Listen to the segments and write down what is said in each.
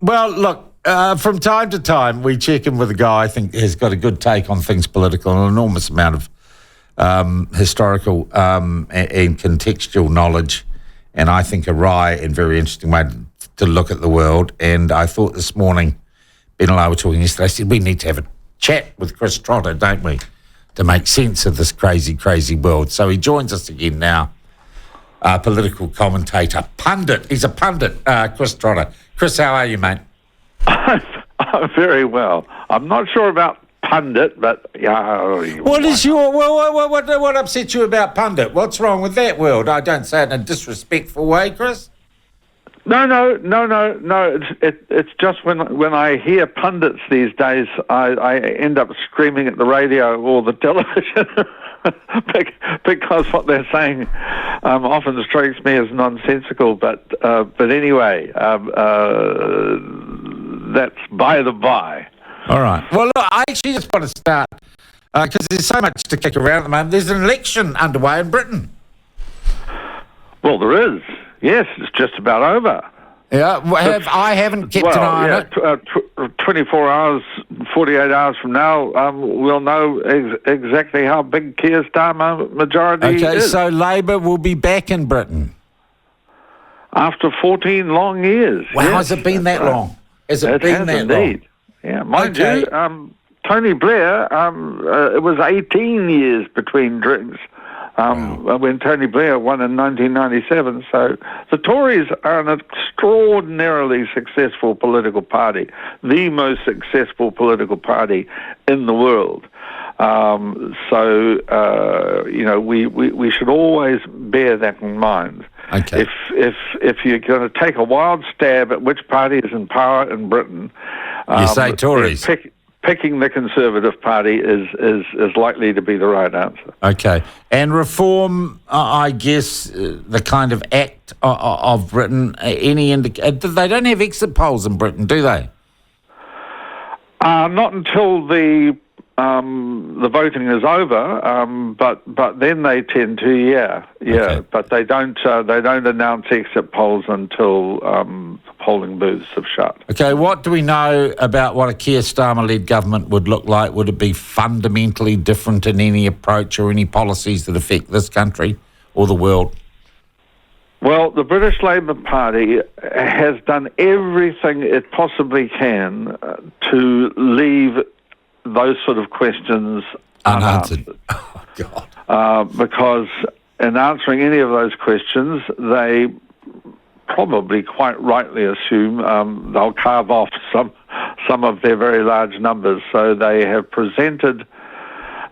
Well, look, from time to time, we check in with a guy I think has got a good take on things political, an enormous amount of historical and contextual knowledge, and I think a wry and very interesting way to look at the world. And I thought this morning, Ben and I were talking yesterday, I said, we need to have a chat with Chris Trotter, don't we, to make sense of this crazy, crazy world. So he joins us again now, political commentator, pundit. He's a pundit, Chris Trotter. Chris, how are you, mate? I'm very well. I'm not sure about pundit, but what upsets you about pundit? What's wrong with that world? I don't say it in a disrespectful way, Chris. No. It's just when I hear pundits these days, I end up screaming at the radio or the television because what they're saying often strikes me as nonsensical. But anyway, that's by the by. All right. Well, look, I actually just want to start because there's so much to kick around at the moment. There's an election underway in Britain. Well, there is. Yes, it's just about over. Yeah, I haven't kept an eye on it. 24 hours, 48 hours from now, we'll know exactly how big Keir Starmer majority is. Okay, so Labour will be back in Britain. After 14 long years. Wow, yes, has it been that long? Has it been that indeed. long? Yeah, mind you, Tony Blair, it was 18 years between drinks. When Tony Blair won in 1997. So the Tories are an extraordinarily successful political party, the most successful political party in the world. We should always bear that in mind. Okay. If you're going to take a wild stab at which party is in power in Britain, you say Tories. Picking the Conservative Party is likely to be the right answer. Okay. And reform, I guess, the kind of act of Britain, they don't have exit polls in Britain, do they? Not until the voting is over, but then they tend to, yeah. Okay. But they don't announce exit polls until the polling booths have shut. Okay, what do we know about what a Keir Starmer-led government would look like? Would it be fundamentally different in any approach or any policies that affect this country or the world? Well, the British Labour Party has done everything it possibly can to leave those sort of questions unanswered. Oh, God. Because in answering any of those questions, they probably quite rightly assume they'll carve off some of their very large numbers. So they have presented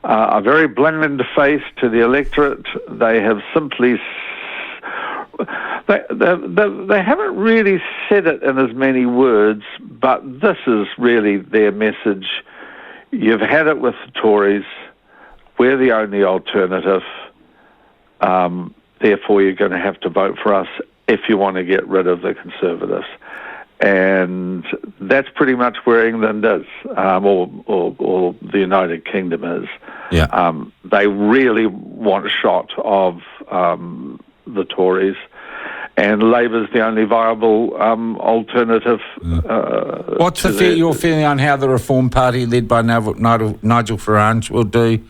a very bland face to the electorate. They have simply... They haven't really said it in as many words, but this is really their message. You've had it with the Tories. We're the only alternative. Therefore, you're going to have to vote for us if you want to get rid of the Conservatives. And that's pretty much where England is, or the United Kingdom is. Yeah. They really want a shot of the Tories. And Labour's the only viable alternative. What's your feeling on how the Reform Party, led by Nigel Farage, will do?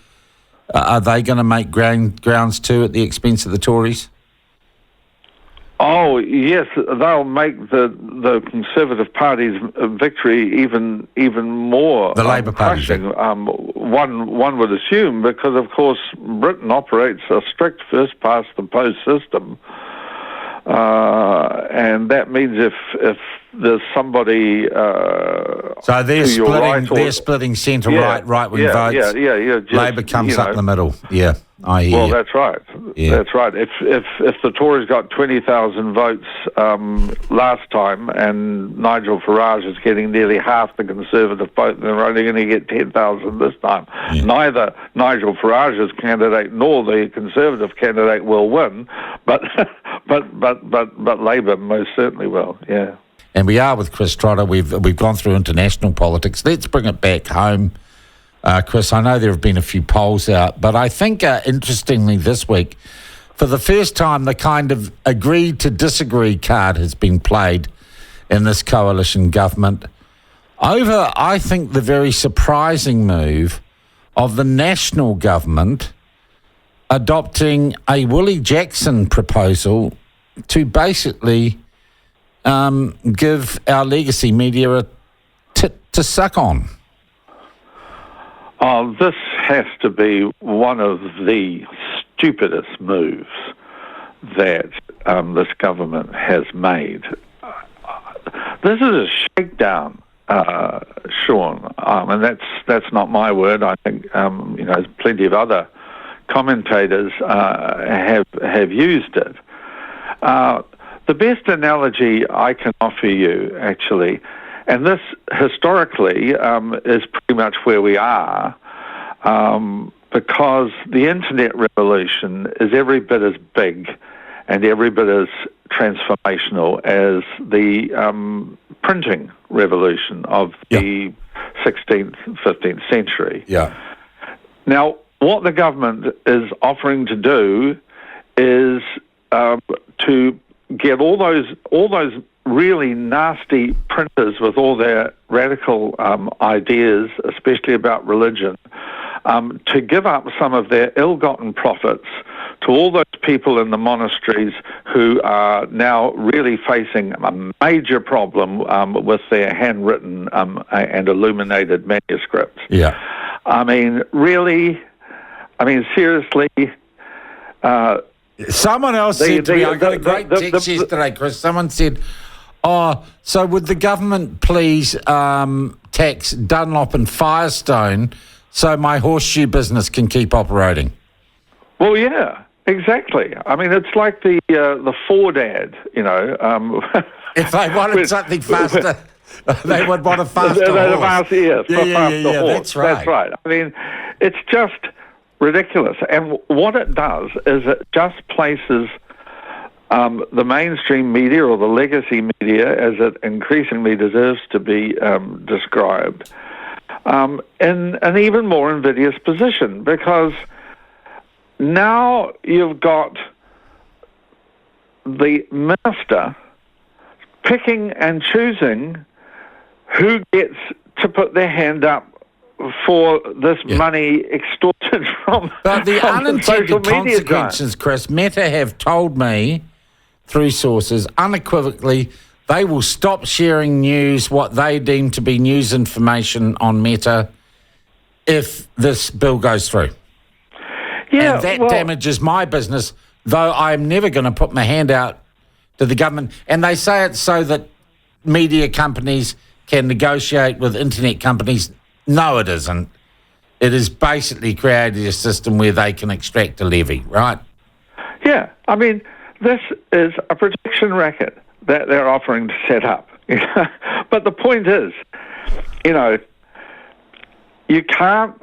Are they going to make grounds too at the expense of the Tories? Oh yes, they'll make the Conservative Party's victory even more. The Labour Party. One would assume, because of course Britain operates a strict first past the post system. And that means if there's somebody... so they're splitting centre-right wing votes. Labour comes up in the middle. Yeah, I hear Well, you. that's right. Yeah. That's right. If the Tories got 20,000 votes last time and Nigel Farage is getting nearly half the Conservative vote, they're only going to get 10,000 this time. Yeah. Neither Nigel Farage's candidate nor the Conservative candidate will win, but Labour most certainly will. Yeah. And we are with Chris Trotter. We've gone through international politics. Let's bring it back home, Chris. I know there have been a few polls out, but I think interestingly this week, for the first time, the kind of agree to disagree card has been played in this coalition government over, I think, the very surprising move of the national government adopting a Willie Jackson proposal to basically give our legacy media a tit to suck on. Oh, this has to be one of the stupidest moves that this government has made. This is a shakedown, Sean, and that's not my word. I think plenty of other commentators have used it. The best analogy I can offer you, actually, and this historically is pretty much where we are, because the internet revolution is every bit as big and every bit as transformational as the printing revolution of the 16th, 15th century. Yeah. Now, what the government is offering to do is to get all those really nasty printers with all their radical ideas, especially about religion, to give up some of their ill-gotten profits to all those people in the monasteries who are now really facing a major problem with their handwritten and illuminated manuscripts. Yeah. I mean, really, seriously. Someone else said to me, I got a great text yesterday, Chris. Someone said, so would the government please tax Dunlop and Firestone so my horseshoe business can keep operating? Well, yeah, exactly. I mean, it's like the Ford ad, If they wanted something faster, they would want a faster horse. Yes, yeah, horse. That's right. That's right. I mean, it's just ridiculous. And what it does is it just places the mainstream media, or the legacy media, as it increasingly deserves to be described, in an even more invidious position, because now you've got the minister picking and choosing who gets to put their hand up for this money extorted from But the from unintended social media consequences, Chris, Meta have told me through sources unequivocally they will stop sharing news, what they deem to be news information on Meta, if this bill goes through. Yeah, and that damages my business, though I'm never going to put my hand out to the government. And they say it so that media companies can negotiate with internet companies. No, it isn't. It is basically created a system where they can extract a levy, right? Yeah, I mean, this is a protection racket that they're offering to set up. But the point is, you can't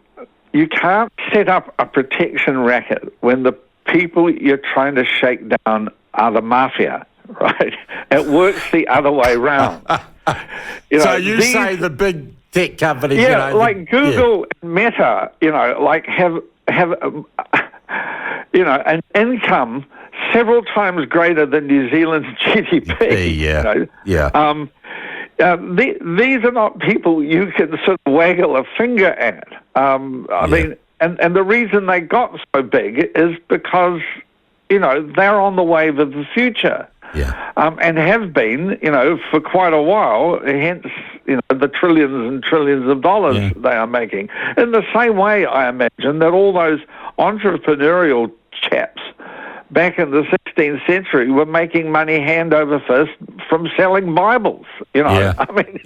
set up a protection racket when the people you're trying to shake down are the mafia, right? It works the other way round. So you say the big tech companies, like Google and Meta, have an income several times greater than New Zealand's GDP. These are not people you can sort of waggle a finger at. I mean, and the reason they got so big is because, they're on the wave of the future. Yeah. And have been, for quite a while, hence, the trillions and trillions of dollars they are making. In the same way, I imagine, that all those entrepreneurial chaps back in the 16th century were making money hand over fist from selling Bibles, I mean...